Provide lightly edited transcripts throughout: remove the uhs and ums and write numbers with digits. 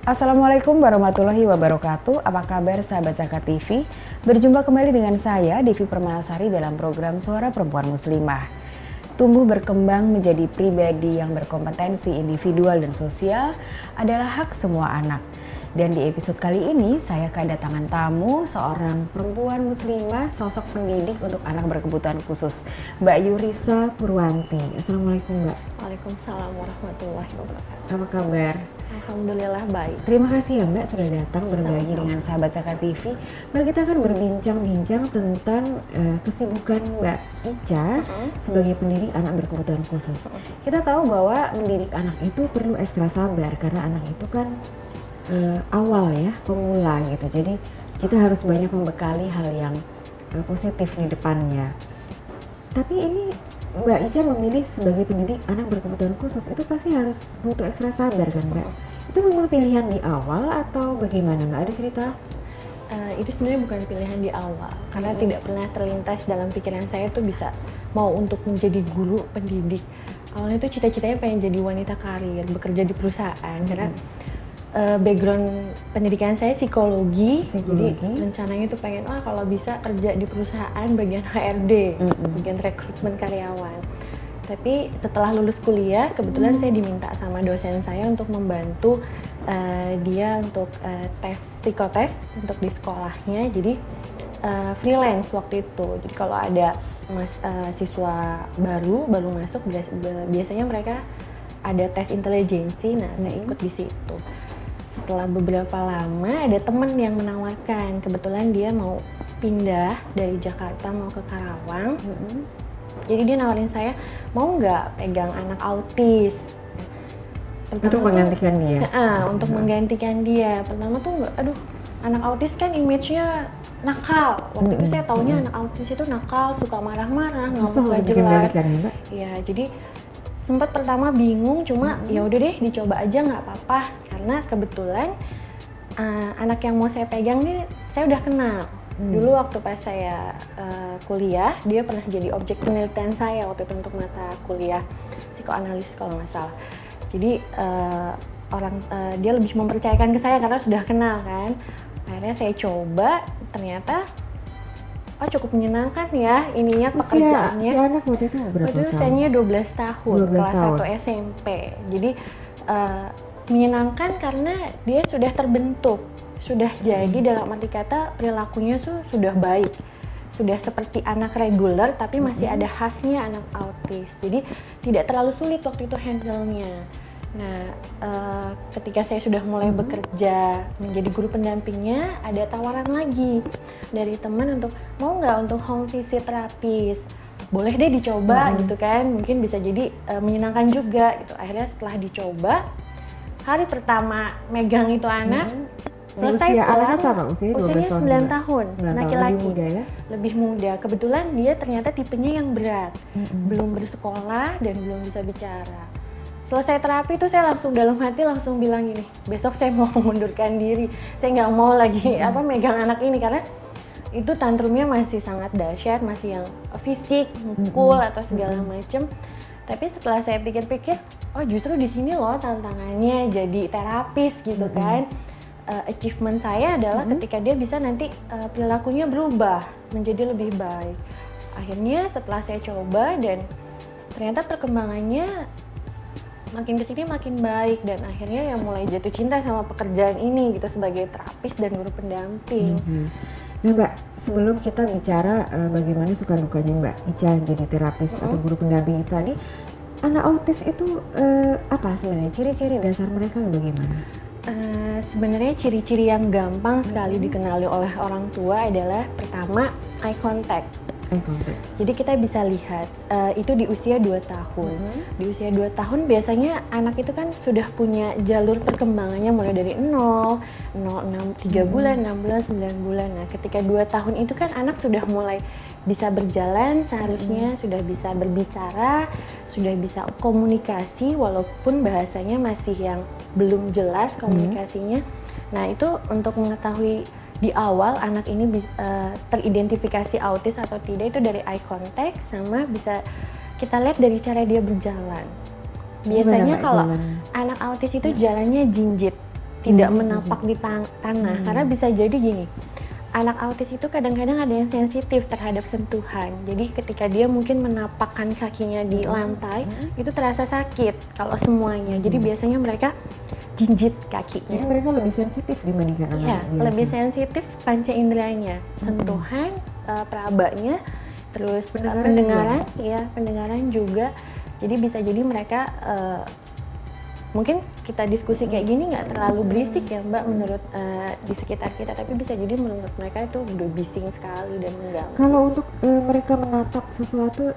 Assalamualaikum warahmatullahi wabarakatuh. Apa kabar sahabat Zakat TV? Berjumpa kembali dengan saya Devi Permalasari dalam program Suara Perempuan Muslimah. Tumbuh berkembang menjadi pribadi yang berkompetensi individual dan sosial adalah hak semua anak. Dan di episode kali ini saya kedatangan tamu seorang perempuan muslimah, sosok pendidik untuk anak berkebutuhan khusus, Mbak Yurisa Purwanti. Assalamualaikum Mbak. Waalaikumsalam warahmatullahi wabarakatuh. Apa kabar? Alhamdulillah baik. Terima kasih ya Mbak sudah datang berbagi Sama-sama. dengan sahabat Zakat TV. Mbak, kita akan berbincang-bincang tentang kesibukan Mbak Ica sebagai pendidik anak berkebutuhan khusus. Kita tahu bahwa mendidik anak itu perlu ekstra sabar karena anak itu kan awal ya, pemula gitu. Jadi kita harus banyak membekali hal yang positif di depannya. Tapi ini Mbak Ica memilih sebagai pendidik anak berkebutuhan khusus itu pasti harus butuh ekstra sabar kan Mbak? Itu memang pilihan di awal atau bagaimana Mbak? Ada cerita? Itu sebenarnya bukan pilihan di awal karena tidak pernah terlintas dalam pikiran saya tuh bisa mau untuk menjadi guru pendidik. Awalnya tuh cita-citanya pengen jadi wanita karir, bekerja di perusahaan karena background pendidikan saya psikologi. Jadi rencananya tuh pengen kalau bisa kerja di perusahaan bagian HRD, bagian rekrutmen karyawan. Tapi setelah lulus kuliah kebetulan saya diminta sama dosen saya untuk membantu dia untuk tes psikotes untuk di sekolahnya. Jadi freelance waktu itu. Jadi kalau ada siswa baru masuk biasanya mereka ada tes intelijensi. Nah, saya ikut di situ. Setelah beberapa lama ada temen yang menawarkan, kebetulan dia mau pindah dari Jakarta mau ke Karawang. Jadi dia nawarin saya, mau nggak pegang anak autis? Untuk menggantikan dia? Untuk menggantikan dia. Pertama tuh aduh, anak autis kan image-nya nakal. Waktu itu saya taunya anak autis itu nakal, suka marah-marah, nggak jelas. Ya, jadi sempat pertama bingung, cuma ya udah deh dicoba aja nggak apa-apa karena kebetulan anak yang mau saya pegang nih saya udah kenal. Dulu waktu pas saya kuliah dia pernah jadi objek penelitian saya waktu itu untuk mata kuliah psikoanalisis kalau nggak salah. Jadi dia lebih mempercayakan ke saya karena sudah kenal kan. Akhirnya saya coba, ternyata cukup menyenangkan ya ininya pekerjaannya. Si anak waktu itu berapa tahun? Usianya 12 tahun, kelas 1 SMP. Jadi menyenangkan karena dia sudah terbentuk, sudah jadi dalam arti kata perilakunya sudah baik. Sudah seperti anak reguler tapi masih ada khasnya anak autis. Jadi tidak terlalu sulit waktu itu handle-nya. Nah, ketika saya sudah mulai bekerja menjadi guru pendampingnya, ada tawaran lagi dari teman untuk mau nggak untuk home visit terapis. Boleh deh dicoba gitu kan, mungkin bisa jadi menyenangkan juga gitu. Akhirnya setelah dicoba, hari pertama megang itu anak, selesai pulang, usianya 9 tahun, laki-laki, lebih muda ya? Lebih muda. Kebetulan dia ternyata tipenya yang berat, belum bersekolah dan belum bisa bicara. Selesai terapi itu saya langsung dalam hati langsung bilang gini, besok saya mau mengundurkan diri, saya nggak mau lagi megang anak ini karena itu tantrumnya masih sangat dahsyat, masih yang fisik, mukul atau segala macem. Tapi setelah saya pikir-pikir, justru di sini loh tantangannya jadi terapis gitu kan. Achievement saya adalah ketika dia bisa nanti perilakunya berubah menjadi lebih baik. Akhirnya setelah saya coba dan ternyata perkembangannya makin kesini makin baik dan akhirnya mulai jatuh cinta sama pekerjaan ini gitu sebagai terapis dan guru pendamping. Nah Mbak, sebelum kita bicara bagaimana suka dukanya Mbak Ica jadi terapis atau guru pendamping itu tadi, anak autis itu apa sebenarnya ciri-ciri dasar mereka bagaimana? Sebenarnya ciri-ciri yang gampang sekali dikenali oleh orang tua adalah pertama eye contact. Jadi kita bisa lihat itu di usia 2 tahun. Di usia 2 tahun biasanya anak itu kan sudah punya jalur perkembangannya mulai dari 0, 3 bulan, 6 bulan, 9 bulan. Nah, ketika 2 tahun itu kan anak sudah mulai bisa berjalan seharusnya, sudah bisa berbicara, sudah bisa komunikasi walaupun bahasanya masih yang belum jelas komunikasinya. Nah, itu untuk mengetahui di awal anak ini teridentifikasi autis atau tidak itu dari eye contact sama bisa kita lihat dari cara dia berjalan. Biasanya kalau anak autis itu jalannya jinjit. tidak menapak di tanah. Karena bisa jadi gini, anak autis itu kadang-kadang ada yang sensitif terhadap sentuhan. Jadi ketika dia mungkin menapakkan kakinya di lantai, itu terasa sakit kalau semuanya. Jadi biasanya mereka jinjit kakinya. Jadi mereka lebih sensitif dibandingkan anak Iya, biasa. lebih sensitif panca inderanya, sentuhan, perabanya, terus pendengaran, ya pendengaran juga. Jadi bisa jadi mereka mungkin kita diskusi kayak gini nggak terlalu berisik ya Mbak menurut di sekitar kita, tapi bisa jadi menurut mereka itu udah bising sekali dan mengganggu. Kalau untuk mereka menatap sesuatu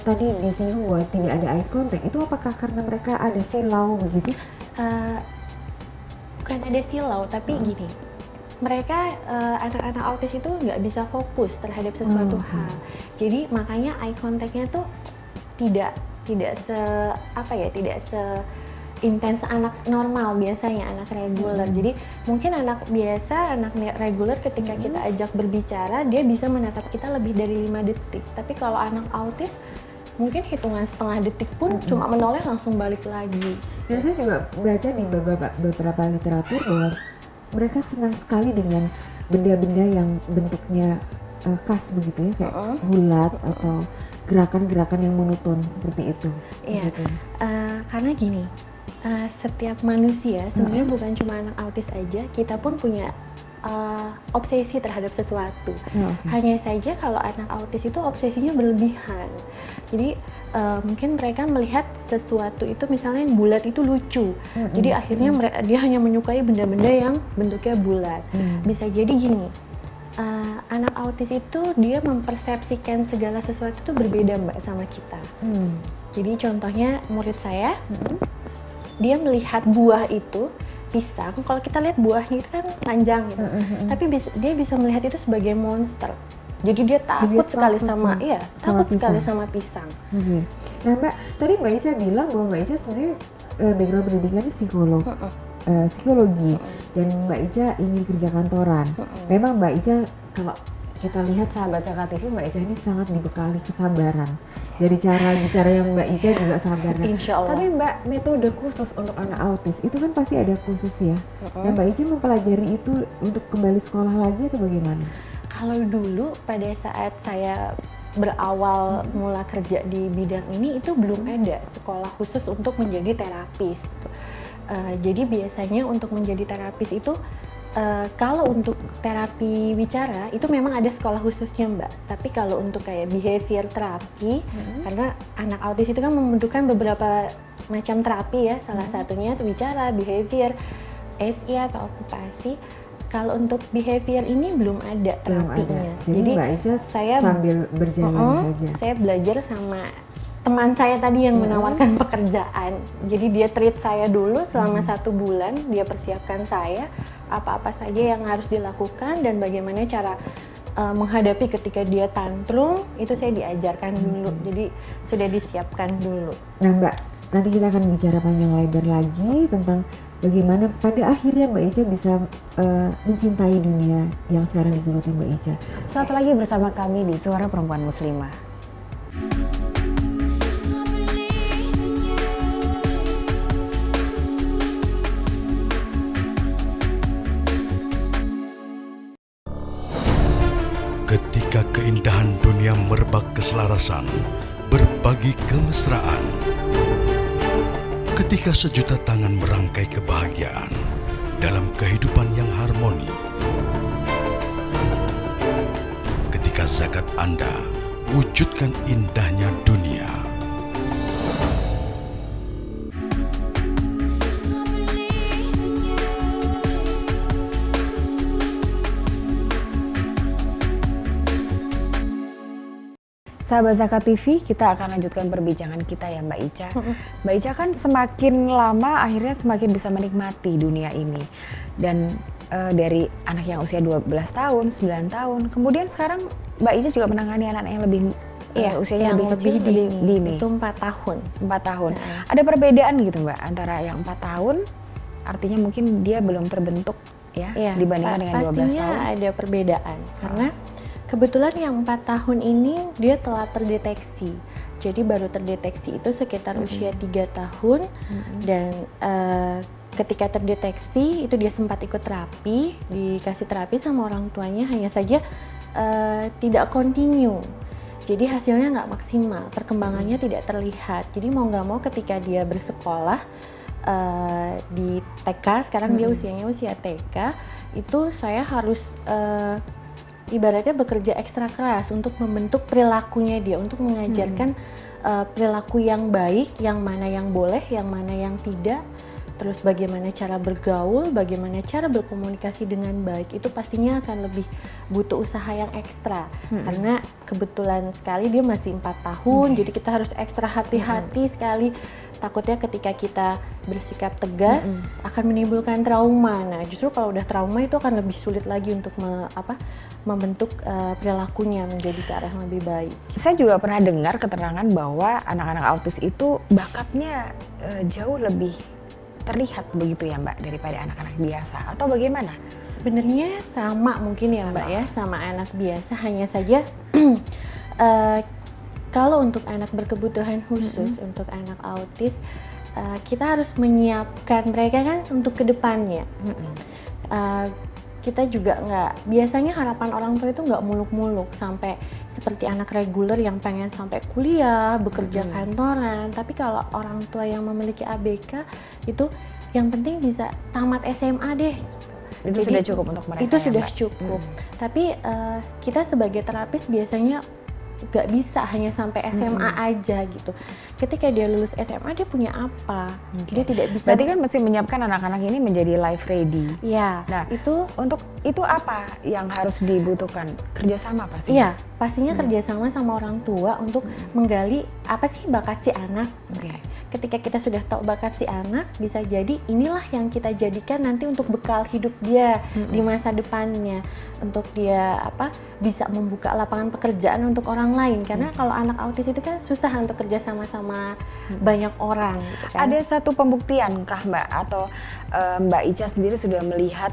tadi disinggung bahwa tidak ada eye contact, itu apakah karena mereka ada silau begitu? Bukan ada silau, tapi gini, mereka anak-anak autis itu nggak bisa fokus terhadap sesuatu hal. Jadi makanya eye contact-nya tuh tidak se intens anak normal biasanya, anak reguler. Jadi mungkin anak biasa, anak reguler ketika kita ajak berbicara, dia bisa menatap kita lebih dari 5 detik. Tapi kalau anak autis, mungkin hitungan setengah detik pun cuma menoleh langsung balik lagi. Dan saya juga baca di beberapa literatur bahwa mereka senang sekali dengan benda-benda yang bentuknya khas begitu ya, kayak bulat atau gerakan-gerakan yang monoton seperti itu. Iya, Gitu. Karena gini, setiap manusia sebenarnya bukan cuma anak autis aja, kita pun punya obsesi terhadap sesuatu. Hanya saja kalau anak autis itu obsesinya berlebihan. Jadi mungkin mereka melihat sesuatu itu misalnya yang bulat itu lucu. Jadi akhirnya dia hanya menyukai benda-benda yang bentuknya bulat. Bisa jadi gini, anak autis itu dia mempersepsikan segala sesuatu itu berbeda Mbak sama kita. Jadi contohnya murid saya, dia melihat buah itu pisang. Kalau kita lihat buahnya itu kan panjang gitu, tapi dia bisa melihat itu sebagai monster. Jadi dia takut sekali sama sekali sama pisang. Nah Mbak, tadi Mbak Ica bilang bahwa Mbak Ica sebenarnya background pendidikannya psikologi dan Mbak Ica ingin kerja kantoran. Memang Mbak Ica kalau kita lihat sahabat Zaka TV, Mbak Ica ini sangat dibekali kesabaran. Dari cara bicara yang Mbak Ica juga sabar. Insya Allah. Tapi Mbak, metode khusus untuk anak autis itu kan pasti ada khusus ya. Dan Mbak Ica mempelajari itu untuk kembali sekolah lagi atau bagaimana? Kalau dulu pada saat saya berawal mula kerja di bidang ini, itu belum ada sekolah khusus untuk menjadi terapis. Jadi biasanya untuk menjadi terapis itu kalau untuk terapi bicara itu memang ada sekolah khususnya Mbak. Tapi kalau untuk kayak behavior terapi, karena anak autis itu kan membutuhkan beberapa macam terapi ya. Salah satunya itu bicara, behavior, SI atau okupasi. Kalau untuk behavior ini belum ada terapinya. Jadi Mbak Ica saya sambil berjalan saja. Saya belajar sama teman saya tadi yang menawarkan pekerjaan. Jadi dia treat saya dulu selama 1 bulan, dia persiapkan saya apa-apa saja yang harus dilakukan dan bagaimana cara menghadapi ketika dia tantrum, itu saya diajarkan dulu. Jadi sudah disiapkan dulu. Nah Mbak, nanti kita akan bicara panjang lebar lagi tentang bagaimana pada akhirnya Mbak Ica bisa mencintai dunia yang sekarang digeluti Mbak Ica. Satu lagi bersama kami di Suara Perempuan Muslimah. Ketika keindahan dunia merebak keselarasan, berbagi kemesraan. Ketika sejuta tangan merangkai kebahagiaan dalam kehidupan yang harmoni. Ketika zakat Anda wujudkan indahnya dunia. Sahabat Zakat TV, kita akan lanjutkan perbincangan kita ya Mbak Ica. Mbak Ica kan semakin lama akhirnya semakin bisa menikmati dunia ini. Dan dari anak yang usia 12 tahun, 9 tahun, kemudian sekarang Mbak Ica juga menangani anak yang lebih usianya lebih kecil, lebih dini. Itu 4 tahun. 4 tahun. Ada perbedaan gitu Mbak antara yang 4 tahun, artinya mungkin dia belum terbentuk ya dibandingkan dengan 12 tahun. Pastinya ada perbedaan karena kebetulan yang 4 tahun ini dia telah terdeteksi. Jadi baru terdeteksi itu sekitar usia 3 tahun dan ketika terdeteksi itu dia sempat ikut terapi, dikasih terapi sama orang tuanya, hanya saja tidak continue. Jadi hasilnya nggak maksimal, perkembangannya tidak terlihat. Jadi mau nggak mau ketika dia bersekolah di TK, sekarang dia usianya usia TK, itu saya harus ibaratnya bekerja ekstra keras untuk membentuk perilakunya dia, untuk mengajarkan perilaku yang baik, yang mana yang boleh, yang mana yang tidak. Terus bagaimana cara bergaul, bagaimana cara berkomunikasi dengan baik, itu pastinya akan lebih butuh usaha yang ekstra. Karena kebetulan sekali dia masih 4 tahun, jadi kita harus ekstra hati-hati sekali. Takutnya ketika kita bersikap tegas akan menimbulkan trauma. Nah, justru kalau udah trauma itu akan lebih sulit lagi untuk membentuk perilakunya menjadi ke arah yang lebih baik. Saya juga pernah dengar keterangan bahwa anak-anak autis itu bakatnya jauh lebih terlihat begitu ya Mbak daripada anak-anak biasa, atau bagaimana? Sebenarnya sama mungkin ya Mbak ya, sama anak biasa, hanya saja kalau untuk anak berkebutuhan khusus, untuk anak autis, kita harus menyiapkan mereka kan untuk kedepannya. Kita juga biasanya harapan orang tua itu nggak muluk-muluk sampai seperti anak reguler yang pengen sampai kuliah, bekerja kantoran. Tapi kalau orang tua yang memiliki ABK itu yang penting bisa tamat SMA deh. Itu jadi, sudah cukup untuk mereka. Itu ya, sudah Mbak? cukup. Tapi kita sebagai terapis biasanya gak bisa hanya sampai SMA aja gitu. Ketika dia lulus SMA dia punya apa? Dia tidak bisa. Berarti kan mesti menyiapkan anak-anak ini menjadi life ready. Ya. Nah, itu apa yang harus dibutuhkan? Kerjasama pasti. Iya, pastinya kerjasama sama orang tua untuk menggali apa sih bakat si anak. Ketika kita sudah tahu bakat si anak, bisa jadi inilah yang kita jadikan nanti untuk bekal hidup dia di masa depannya, untuk dia bisa membuka lapangan pekerjaan untuk orang lain. Karena kalau anak autis itu kan susah untuk kerja sama-sama banyak orang gitu kan. Ada satu pembuktian kah Mbak atau Mbak Ica sendiri sudah melihat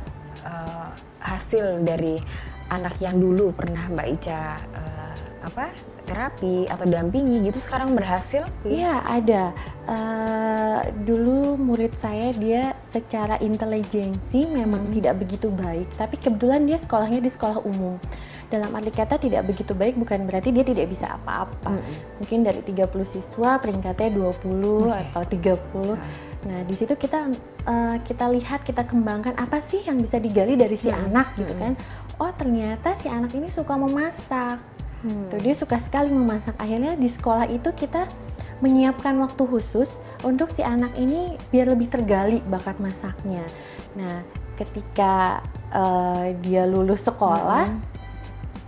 hasil dari anak yang dulu pernah Mbak Ica terapi atau dampingi gitu sekarang berhasil? Iya ada. Dulu murid saya dia secara intelijensi memang tidak begitu baik, tapi kebetulan dia sekolahnya di sekolah umum. Dalam arti kata tidak begitu baik bukan berarti dia tidak bisa apa-apa. Mungkin dari 30 siswa peringkatnya 20 atau 30. Nah, di situ kita lihat, kita kembangkan apa sih yang bisa digali dari si anak gitu kan. Oh, ternyata si anak ini suka memasak. Tuh, dia suka sekali memasak. Akhirnya di sekolah itu kita menyiapkan waktu khusus untuk si anak ini biar lebih tergali bakat masaknya. Nah, ketika dia lulus sekolah,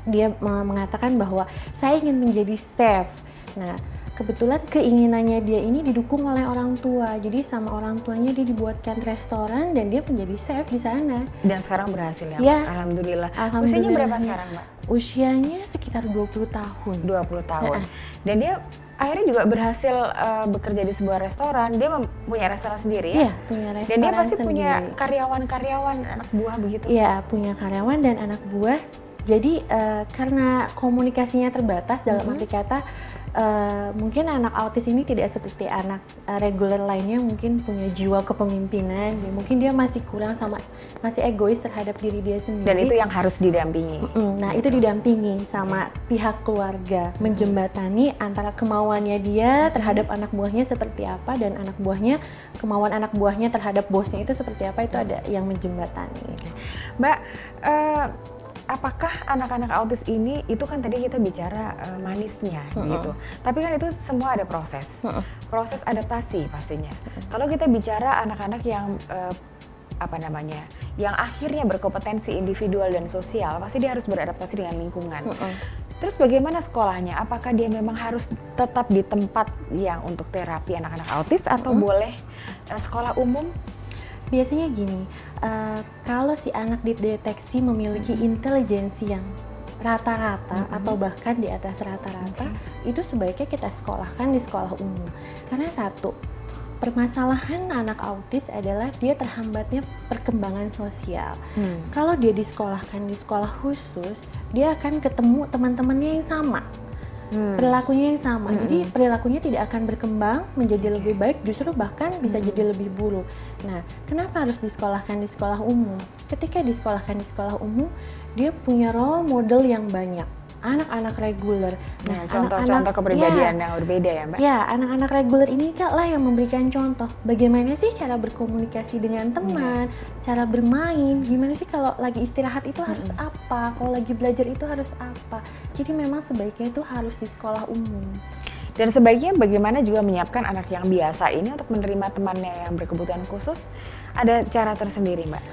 dia mengatakan bahwa saya ingin menjadi chef. Nah, kebetulan keinginannya dia ini didukung oleh orang tua. Jadi sama orang tuanya dia dibuatkan restoran dan dia menjadi chef di sana. Dan sekarang berhasil ya? Ya. Alhamdulillah. Alhamdulillah. Usianya berapa sekarang Mbak? Usianya sekitar 20 tahun. 20 tahun. Dan dia akhirnya juga berhasil bekerja di sebuah restoran. Dia punya restoran sendiri ya? Iya, punya restoran. Dan dia pasti sendiri. punya karyawan-karyawan, anak buah begitu? Iya, punya karyawan dan anak buah. Jadi karena komunikasinya terbatas dalam arti kata mungkin anak autis ini tidak seperti anak reguler lainnya, mungkin punya jiwa kepemimpinan. Mungkin dia masih kurang masih egois terhadap diri dia sendiri. Dan itu yang harus didampingi. Nah, itu didampingi sama pihak keluarga, menjembatani antara kemauannya dia terhadap anak buahnya seperti apa dan kemauan anak buahnya terhadap bosnya itu seperti apa, itu ada yang menjembatani. Mbak, apakah anak-anak autis ini, itu kan tadi kita bicara manisnya gitu, tapi kan itu semua ada proses adaptasi pastinya. Kalau kita bicara anak-anak yang yang akhirnya berkompetensi individual dan sosial, pasti dia harus beradaptasi dengan lingkungan. Terus bagaimana sekolahnya? Apakah dia memang harus tetap di tempat yang untuk terapi anak-anak autis atau boleh sekolah umum? Biasanya gini, kalau si anak dideteksi memiliki intelijensi yang rata-rata atau bahkan di atas rata-rata, itu sebaiknya kita sekolahkan di sekolah umum. Karena satu, permasalahan anak autis adalah dia terhambatnya perkembangan sosial. Kalau dia disekolahkan di sekolah khusus, dia akan ketemu teman-temannya yang sama. perilakunya yang sama. Jadi perilakunya tidak akan berkembang menjadi lebih baik, justru bahkan bisa jadi lebih buruk. Nah, kenapa harus disekolahkan di sekolah umum? Ketika disekolahkan di sekolah umum, dia punya role model yang banyak. Anak-anak reguler. Nah, contoh-contoh kepribadian yang berbeda ya, Mbak? Ya, anak-anak reguler ini lah yang memberikan contoh. Bagaimana sih cara berkomunikasi dengan teman, cara bermain, gimana sih kalau lagi istirahat itu harus apa, kalau lagi belajar itu harus apa. Jadi memang sebaiknya itu harus di sekolah umum. Dan sebaiknya bagaimana juga menyiapkan anak yang biasa ini untuk menerima temannya yang berkebutuhan khusus, ada cara tersendiri, Mbak?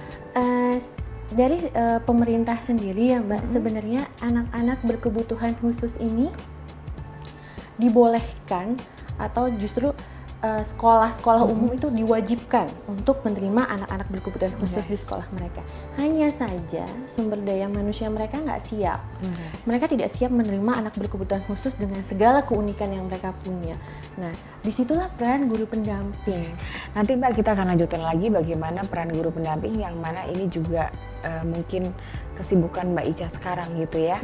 Dari pemerintah sendiri ya Mbak, sebenarnya anak-anak berkebutuhan khusus ini dibolehkan atau justru sekolah-sekolah umum itu diwajibkan untuk menerima anak-anak berkebutuhan khusus di sekolah mereka. Hanya saja sumber daya manusia mereka nggak siap. Mereka tidak siap menerima anak berkebutuhan khusus dengan segala keunikan yang mereka punya. Nah, disitulah peran guru pendamping. Nanti Mbak kita akan lanjutin lagi bagaimana peran guru pendamping, yang mana ini juga mungkin kesibukan Mbak Ica sekarang gitu ya.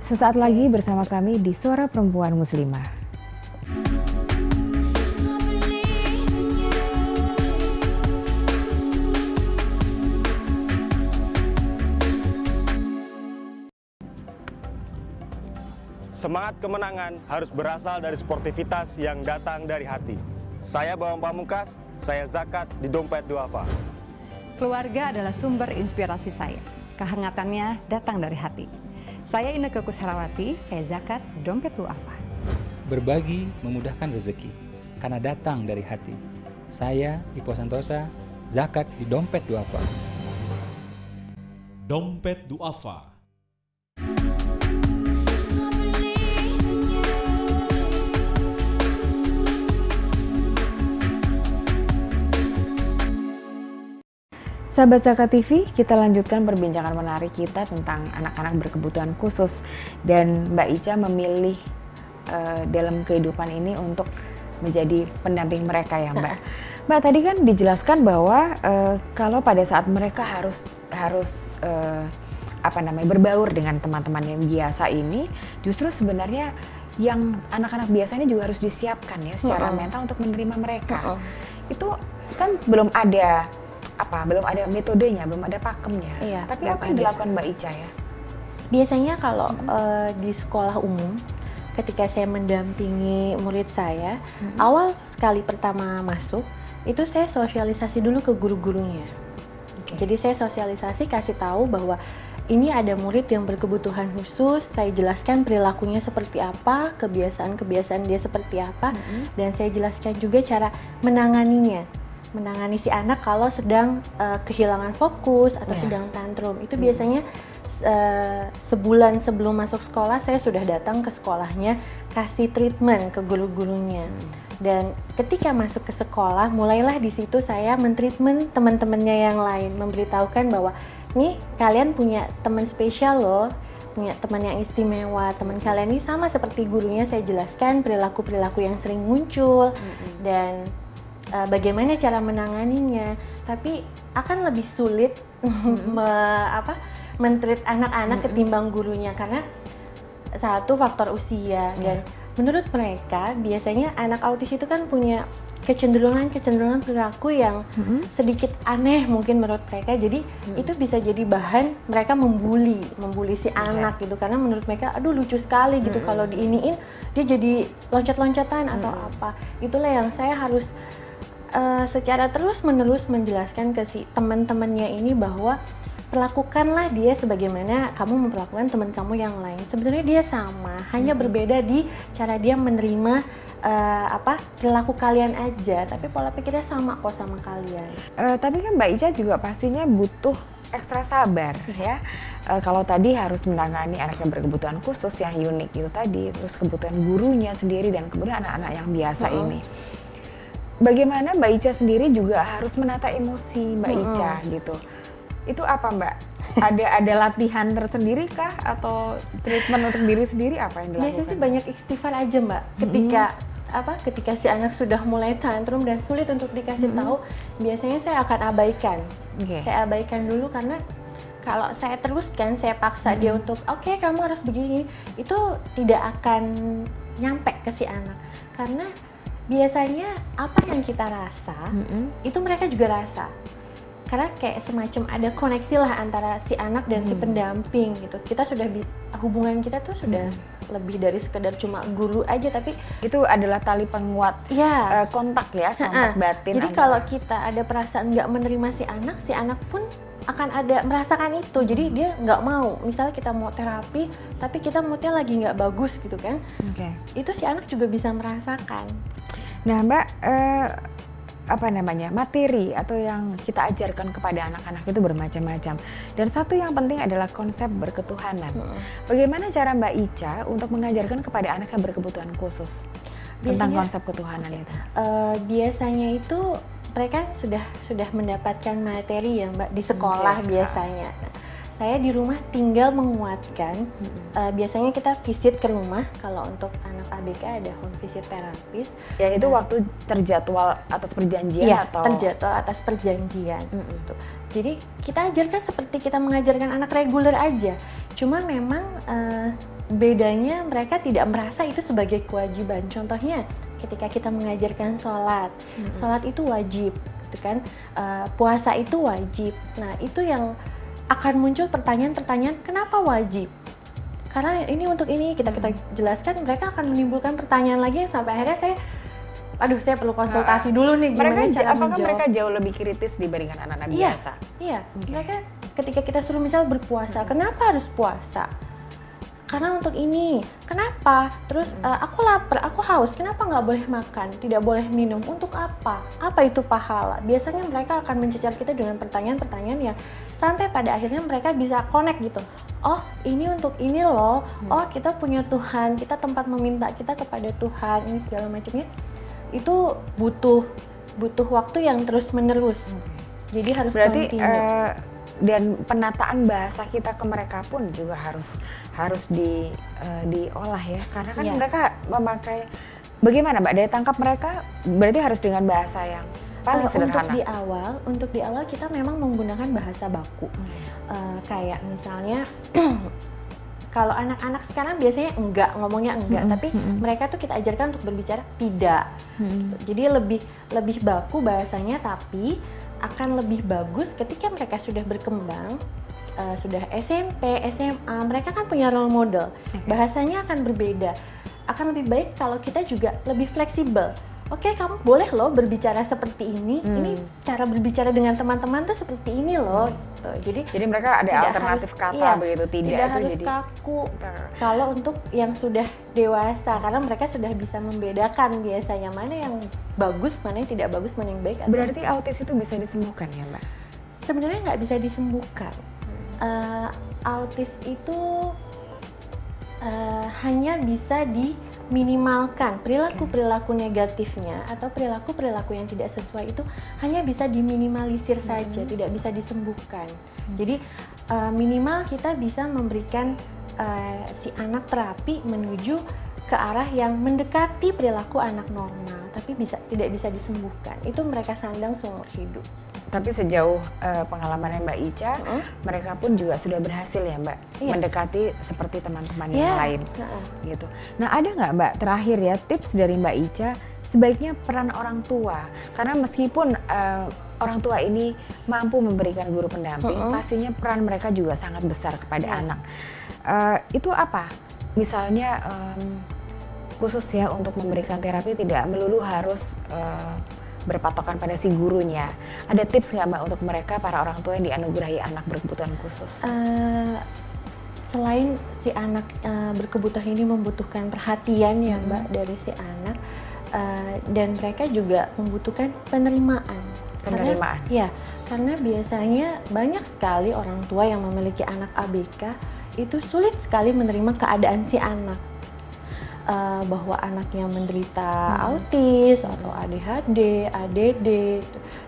Sesaat lagi bersama kami di Suara Perempuan Muslimah. Semangat kemenangan harus berasal dari sportivitas yang datang dari hati. Saya Bambang Pamungkas, saya zakat di Dompet Duafa. Keluarga adalah sumber inspirasi saya. Kehangatannya datang dari hati. Saya Inneke Kusharawati, saya zakat di Dompet Duafa. Berbagi memudahkan rezeki, karena datang dari hati. Saya Ipo Santosa, zakat di Dompet Duafa. Dompet Duafa. Sahabat Zakat TV, kita lanjutkan perbincangan menarik kita tentang anak-anak berkebutuhan khusus, dan Mbak Ica memilih dalam kehidupan ini untuk menjadi pendamping mereka ya Mbak. Mbak tadi kan dijelaskan bahwa kalau pada saat mereka harus berbaur dengan teman-teman yang biasa ini, justru sebenarnya yang anak-anak biasa ini juga harus disiapkan ya secara mental untuk menerima mereka. Itu kan belum ada metodenya, belum ada pakemnya. Iya, tapi apa yang dilakukan Mbak Ica ya? Biasanya kalau di sekolah umum, ketika saya mendampingi murid saya, awal sekali pertama masuk, itu saya sosialisasi dulu ke guru-gurunya. Jadi saya sosialisasi, kasih tahu bahwa ini ada murid yang berkebutuhan khusus, saya jelaskan perilakunya seperti apa, kebiasaan-kebiasaan dia seperti apa, dan saya jelaskan juga cara menangani si anak kalau sedang kehilangan fokus atau sedang tantrum. Itu biasanya sebulan sebelum masuk sekolah saya sudah datang ke sekolahnya, kasih treatment ke guru-gurunya. Dan ketika masuk ke sekolah, mulailah di situ saya mentreatment teman-temannya yang lain, memberitahukan bahwa nih kalian punya teman spesial loh, punya teman yang istimewa. Teman kalian ini sama seperti gurunya, saya jelaskan perilaku-perilaku yang sering muncul dan bagaimana cara menanganinya. Tapi akan lebih sulit men-treat anak-anak ketimbang gurunya, karena satu faktor usia. Dan menurut mereka biasanya anak autis itu kan punya kecenderungan perilaku yang sedikit aneh mungkin menurut mereka. Jadi itu bisa jadi bahan mereka membuli si anak gitu, karena menurut mereka aduh lucu sekali gitu kalau diiniin dia jadi loncat-loncatan atau apa. Itulah yang saya harus secara terus-menerus menjelaskan ke si teman-temannya ini bahwa perlakukanlah dia sebagaimana kamu memperlakukan teman kamu yang lain. Sebenarnya dia sama, hanya berbeda di cara dia menerima perilaku kalian aja, tapi pola pikirnya sama kok sama kalian. Tapi kan Mbak Ica juga pastinya butuh ekstra sabar ya. Kalau tadi harus menangani anak yang berkebutuhan khusus yang unik itu tadi, terus kebutuhan gurunya sendiri dan kemudian anak-anak yang biasa ini. Bagaimana Mbak Ica sendiri juga harus menata emosi Mbak Ica gitu. Itu apa Mbak? Ada latihan tersendiri kah atau treatment untuk diri sendiri apa yang dilakukan? Biasanya sih banyak istighfar aja Mbak. Ketika si anak sudah mulai tantrum dan sulit untuk dikasih tahu, biasanya saya akan abaikan. Saya abaikan dulu karena kalau saya teruskan, saya paksa dia untuk oke, kamu harus begini, itu tidak akan nyampe ke si anak. Karena biasanya apa yang kita rasa, itu mereka juga rasa. Karena kayak semacam ada koneksi lah antara si anak dan si pendamping gitu. Kita sudah hubungan kita tuh sudah lebih dari sekedar cuma guru aja, tapi itu adalah tali penguat kontak ya, kontak batin. Jadi kalau kita ada perasaan nggak menerima si anak pun akan ada merasakan itu. Jadi dia nggak mau. Misalnya kita mau terapi, tapi kita moodnya lagi nggak bagus gitu kan. Itu si anak juga bisa merasakan. Nah Mbak, materi atau yang kita ajarkan kepada anak-anak itu bermacam-macam, dan satu yang penting adalah konsep berketuhanan. Bagaimana cara Mbak Ica untuk mengajarkan kepada anak yang berkebutuhan khusus tentang konsep ketuhanan itu? Biasanya itu mereka sudah mendapatkan materi ya Mbak di sekolah biasanya. Nah, saya di rumah tinggal menguatkan. Biasanya kita visit ke rumah. Kalau untuk anak ABK ada home visit terapis. Dan itu waktu terjadwal atas perjanjian atau? Terjadwal atas perjanjian. Jadi kita ajarkan seperti kita mengajarkan anak reguler aja. Cuma memang bedanya mereka tidak merasa itu sebagai kewajiban. Contohnya ketika kita mengajarkan sholat, sholat itu wajib, gitu kan? Puasa itu wajib. Nah itu yang akan muncul pertanyaan-pertanyaan, kenapa wajib? Karena ini untuk ini kita jelaskan, mereka akan menimbulkan pertanyaan lagi yang sampai akhirnya saya perlu konsultasi dulu nih gimana cara menjawab. Mereka jauh lebih kritis dibandingkan anak-anak biasa? Iya, mereka ketika kita suruh misal berpuasa, kenapa harus puasa? Karena untuk ini, kenapa? Terus aku lapar, aku haus, kenapa nggak boleh makan, tidak boleh minum, untuk apa? Apa itu pahala? Biasanya mereka akan mencecar kita dengan pertanyaan-pertanyaan yang sampai pada akhirnya mereka bisa connect gitu. Oh ini untuk ini loh, oh kita punya Tuhan, kita tempat meminta kita kepada Tuhan, ini segala macamnya. Itu butuh waktu yang terus menerus. Jadi harus continue. Dan penataan bahasa kita ke mereka pun juga harus diolah ya, karena kan mereka memakai, bagaimana Mbak, daya tangkap mereka berarti harus dengan bahasa yang paling sederhana. Untuk di awal kita memang menggunakan bahasa baku. Kayak misalnya kalau anak-anak sekarang biasanya ngomongnya enggak, tapi mereka tuh kita ajarkan untuk berbicara tidak. Jadi lebih baku bahasanya, tapi akan lebih bagus ketika mereka sudah berkembang, sudah SMP, SMA, mereka kan punya role model. Bahasanya akan berbeda. Akan lebih baik kalau kita juga lebih fleksibel. Oke, kamu boleh loh berbicara seperti ini. Ini cara berbicara dengan teman-teman tuh seperti ini loh. Gitu. Jadi mereka ada alternatif kata begitu, tidak harus jadi kaku. Kalau untuk yang sudah dewasa, karena mereka sudah bisa membedakan biasanya mana yang bagus, mana yang tidak bagus, mana yang baik. Berarti autis itu bisa disembuhkan ya Mbak? Sebenarnya nggak bisa disembuhkan. Autis itu hanya bisa diminimalkan. Perilaku-perilaku negatifnya atau perilaku-perilaku yang tidak sesuai itu hanya bisa diminimalisir saja, tidak bisa disembuhkan. Jadi minimal kita bisa memberikan si anak terapi menuju ke arah yang mendekati perilaku anak normal, tapi tidak bisa disembuhkan. Itu mereka sandang seumur hidup. Tapi sejauh pengalamannya Mbak Ica, mereka pun juga sudah berhasil ya Mbak, mendekati seperti teman-teman yang lain, gitu. Nah ada nggak Mbak terakhir ya tips dari Mbak Ica, sebaiknya peran orang tua, karena meskipun orang tua ini mampu memberikan guru pendamping, pastinya peran mereka juga sangat besar kepada anak. Itu apa? Misalnya khusus ya untuk memberikan terapi tidak melulu harus berpatokan pada si gurunya. Ada tips nggak Mbak untuk mereka, para orang tua yang dianugerahi anak berkebutuhan khusus? Selain si anak berkebutuhan ini membutuhkan perhatian ya Mbak dari si anak, dan mereka juga membutuhkan penerimaan. Karena biasanya banyak sekali orang tua yang memiliki anak ABK itu sulit sekali menerima keadaan si anak. Bahwa anaknya menderita autis atau ADHD, ADD.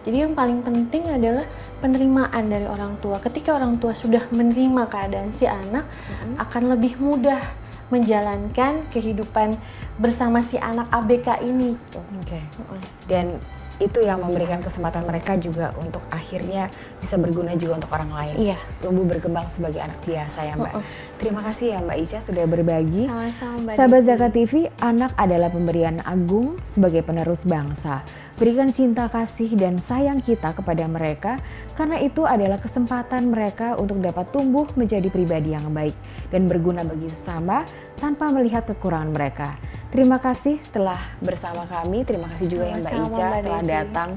Jadi yang paling penting adalah penerimaan dari orang tua. Ketika orang tua sudah menerima keadaan si anak, akan lebih mudah menjalankan kehidupan bersama si anak ABK ini. Dan itu yang memberikan kesempatan mereka juga untuk akhirnya bisa berguna juga untuk orang lain. Iya. Tumbuh berkembang sebagai anak biasa ya Mbak. Terima kasih ya Mbak Ica sudah berbagi. Sama-sama Mbak Sahabat Diti. Zakat TV, anak adalah pemberian agung sebagai penerus bangsa. Berikan cinta kasih dan sayang kita kepada mereka karena itu adalah kesempatan mereka untuk dapat tumbuh menjadi pribadi yang baik dan berguna bagi sesama tanpa melihat kekurangan mereka. Terima kasih telah bersama kami. Terima kasih juga ya Mbak Sama-sama, Ica Mbak telah Diti. datang.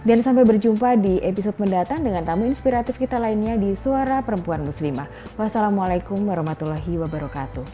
Dan sampai berjumpa di episode mendatang dengan tamu inspiratif kita lainnya di Suara Perempuan Muslimah. Wassalamualaikum warahmatullahi wabarakatuh.